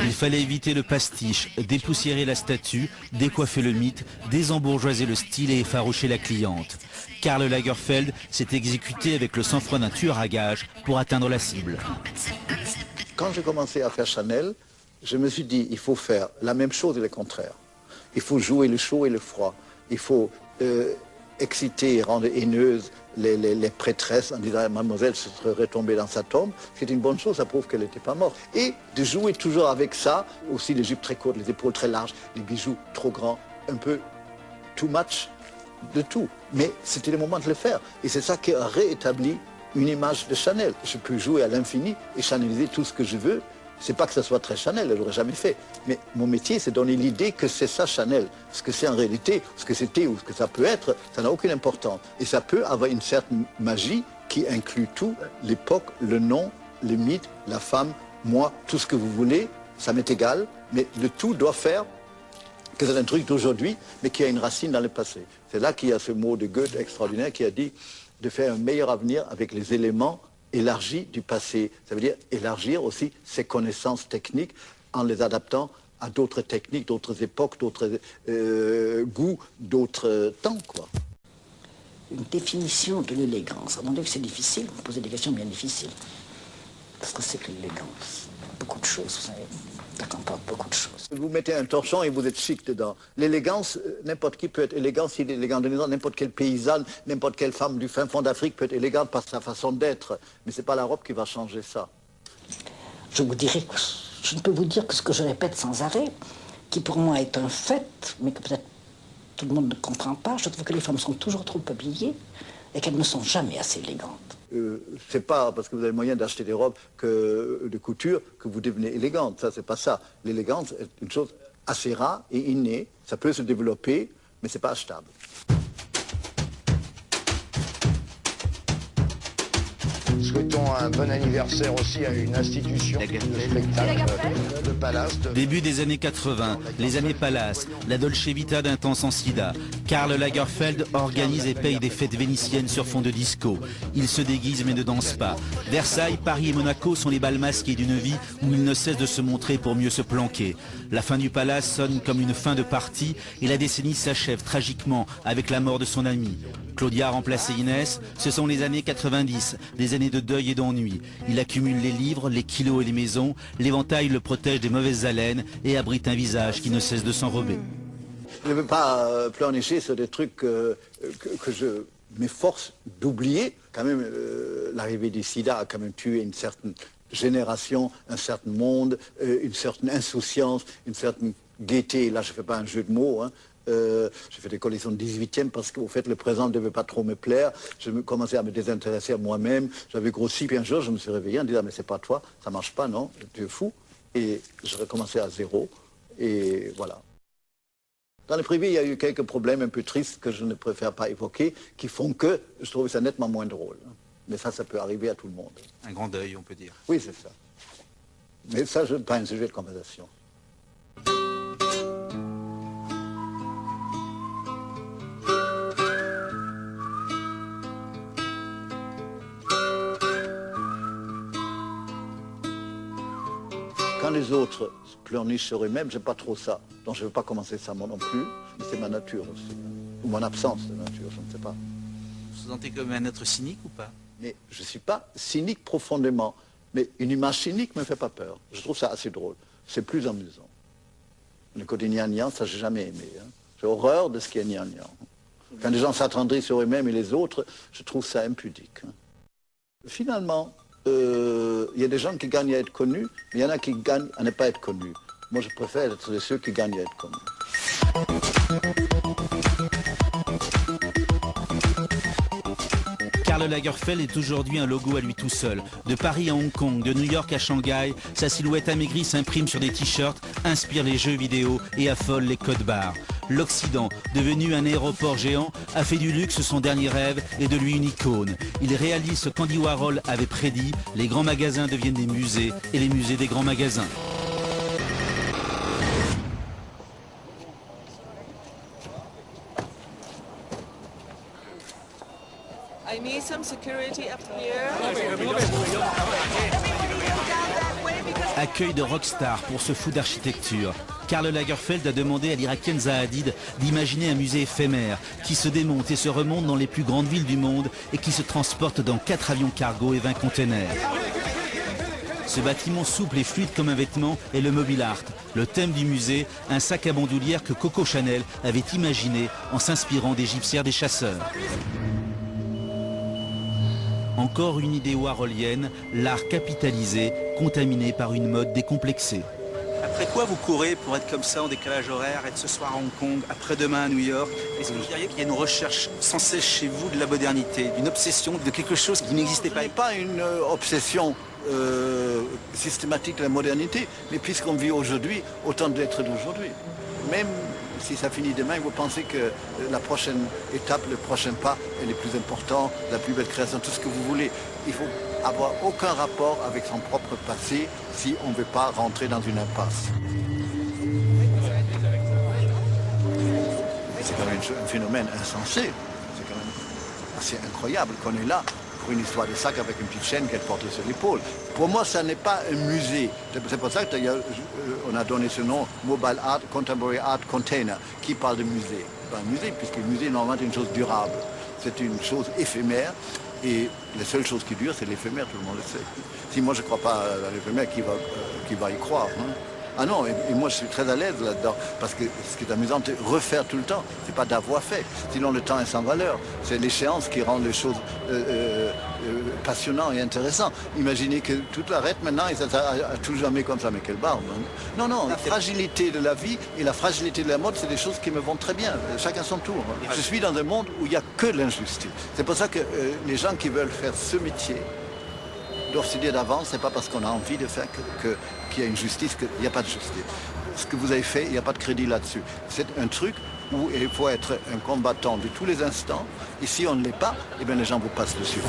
Il fallait éviter le pastiche, dépoussiérer la statue, décoiffer le mythe, désembourgeoiser le style et effaroucher la cliente. Karl Lagerfeld s'est exécuté avec le sang-froid d'un tueur à gages pour atteindre la cible. Quand j'ai commencé à faire Chanel, je me suis dit, il faut faire la même chose et le contraire. Il faut jouer le chaud et le froid. Il faut exciter et rendre haineuses les prêtresses en disant mademoiselle se serait retombée dans sa tombe. C'est une bonne chose, ça prouve qu'elle n'était pas morte. Et de jouer toujours avec ça, aussi les jupes très courtes, les épaules très larges, les bijoux trop grands, un peu too much de tout. Mais c'était le moment de le faire. Et c'est ça qui a réétabli une image de Chanel. Je peux jouer à l'infini et chaneliser tout ce que je veux. C'est pas que ça soit très Chanel, je l'aurais jamais fait. Mais mon métier, c'est donner l'idée que c'est ça Chanel. Ce que c'est en réalité, ce que c'était ou ce que ça peut être, ça n'a aucune importance. Et ça peut avoir une certaine magie qui inclut tout, l'époque, le nom, le mythe, la femme, moi, tout ce que vous voulez, ça m'est égal. Mais le tout doit faire que c'est un truc d'aujourd'hui, mais qui a une racine dans le passé. C'est là qu'il y a ce mot de Goethe extraordinaire qui a dit de faire un meilleur avenir avec les éléments élargi du passé. Ça veut dire élargir aussi ses connaissances techniques en les adaptant à d'autres techniques, d'autres époques, d'autres goûts, d'autres temps, quoi. Une définition de l'élégance. À mon avis, c'est difficile. Vous posez des questions bien difficiles. Parce que c'est que l'élégance. Beaucoup de choses, vous savez. Ça comporte beaucoup de choses. Vous mettez un torchon et vous êtes chic dedans. L'élégance, n'importe qui peut être élégant s'il est élégant de dedans. N'importe quelle paysanne, n'importe quelle femme du fin fond d'Afrique peut être élégante par sa façon d'être. Mais ce n'est pas la robe qui va changer ça. Je vous dirais que je ne peux vous dire que ce que je répète sans arrêt, qui pour moi est un fait, mais que peut-être tout le monde ne comprend pas, je trouve que les femmes sont toujours trop habillées et qu'elles ne sont jamais assez élégantes. C'est pas parce que vous avez le moyen d'acheter des robes de couture que vous devenez élégante. Ça, c'est pas ça. L'élégance est une chose assez rare et innée. Ça peut se développer, mais c'est pas achetable. Souhaitons un bon anniversaire aussi à une institution de spectacle, de Palace. Début des années 80, les années Palace, la Dolce Vita d'un temps sans sida. Karl Lagerfeld organise et paye des fêtes vénitiennes sur fond de disco. Il se déguise mais ne danse pas. Versailles, Paris et Monaco sont les bals masqués d'une vie où il ne cesse de se montrer pour mieux se planquer. La fin du Palace sonne comme une fin de partie et la décennie s'achève tragiquement avec la mort de son ami. Claudia a remplacé Inès, ce sont les années 90, des années de deuil et d'ennui. Il accumule les livres, les kilos et les maisons, l'éventail le protège des mauvaises haleines et abrite un visage qui ne cesse de s'enrober. Je ne veux pas pleurnicher sur des trucs que je m'efforce d'oublier. Quand même, l'arrivée du sida a quand même tué une certaine génération, un certain monde, une certaine insouciance, une certaine gaieté. Là, je ne fais pas un jeu de mots, hein. J'ai fait des collections de 18e parce qu'au fait le présent ne devait pas trop me plaire. Je commençais à me désintéresser à moi-même. J'avais grossi, puis un jour je me suis réveillé en disant mais c'est pas toi, ça marche pas, non, tu es fou. Et je recommençais à zéro. Et voilà. Dans le privé, il y a eu quelques problèmes un peu tristes que je ne préfère pas évoquer, qui font que je trouve ça nettement moins drôle. Mais ça peut arriver à tout le monde. Un grand deuil, on peut dire. Oui, c'est ça. Mais ça, ce n'est pas un sujet de conversation. Quand les autres pleurnichent sur eux-mêmes, j'aime pas trop ça. Donc je ne veux pas commencer ça moi non plus. Mais c'est ma nature aussi. Ou mon absence de nature, je ne sais pas. Vous vous sentez comme un être cynique ou pas? Mais je ne suis pas cynique profondément. Mais une image cynique ne me fait pas peur. Je trouve ça assez drôle. C'est plus amusant. Le côté gnangnan, ça j'ai jamais aimé. Hein. J'ai horreur de ce qui est gnangnan. Quand les gens s'attendrissent sur eux-mêmes et les autres, je trouve ça impudique. Hein. Finalement, il y a des gens qui gagnent à être connus, mais il y en a qui gagnent à ne pas être connus. Moi, je préfère être de ceux qui gagnent à être connus. Karl Lagerfeld est aujourd'hui un logo à lui tout seul. De Paris à Hong Kong, de New York à Shanghai, sa silhouette amaigrie s'imprime sur des t-shirts, inspire les jeux vidéo et affole les codes barres. L'Occident, devenu un aéroport géant, a fait du luxe son dernier rêve et de lui une icône. Il réalise ce qu'Andy Warhol avait prédit, les grands magasins deviennent des musées et les musées des grands magasins. I need some security up here. Everybody go down that way because accueil de rockstar pour ce fou d'architecture. Karl Lagerfeld a demandé à l'Irakienne Zaha Hadid d'imaginer un musée éphémère qui se démonte et se remonte dans les plus grandes villes du monde et qui se transporte dans 4 avions cargo et 20 containers. Ce bâtiment souple et fluide comme un vêtement est le Mobile Art. Le thème du musée, un sac à bandoulière que Coco Chanel avait imaginé en s'inspirant des gypsières des chasseurs. Encore une idée warholienne, l'art capitalisé, contaminé par une mode décomplexée. Après quoi vous courez pour être comme ça en décalage horaire, être ce soir à Hong Kong, après-demain à New York? Est-ce que vous diriez qu'il y a une recherche sans cesse chez vous de la modernité, d'une obsession, de quelque chose qui n'existait pas? Ce n'est pas une obsession systématique de la modernité, mais puisqu'on vit aujourd'hui, autant d'être d'aujourd'hui. Même si ça finit demain, vous pensez que la prochaine étape, le prochain pas est le plus important, la plus belle création, tout ce que vous voulez. Il faut avoir aucun rapport avec son propre passé si on ne veut pas rentrer dans une impasse. C'est quand même un phénomène insensé. C'est quand même assez incroyable qu'on est là pour une histoire de sac avec une petite chaîne qu'elle porte sur l'épaule. Pour moi, ça n'est pas un musée. C'est pour ça qu'on a donné ce nom Mobile Art, Contemporary Art Container, qui parle de musée. Un musée, puisque le musée, normalement, est une chose durable. C'est une chose éphémère. Et la seule chose qui dure, c'est l'éphémère, tout le monde le sait. Si moi je ne crois pas à l'éphémère, qui va y croire, hein? Ah non, et moi je suis très à l'aise là-dedans, parce que ce qui est amusant, c'est refaire tout le temps, c'est pas d'avoir fait. Sinon le temps est sans valeur. C'est l'échéance qui rend les choses passionnantes et intéressantes. Imaginez que tout arrête maintenant et ça à tout jamais comme ça, mais quelle barbe. Hein? Non, non, la fragilité de la vie et la fragilité de la mode, c'est des choses qui me vont très bien, chacun son tour. Hein? Je suis dans un monde où il n'y a que l'injustice. C'est pour ça que les gens qui veulent faire ce métier doivent se dire d'avance, c'est pas parce qu'on a envie de faire qu'il y a une justice, qu'il n'y a pas de justice. Ce que vous avez fait, il n'y a pas de crédit là-dessus. C'est un truc où il faut être un combattant de tous les instants, et si on ne l'est pas, eh bien les gens vous passent dessus.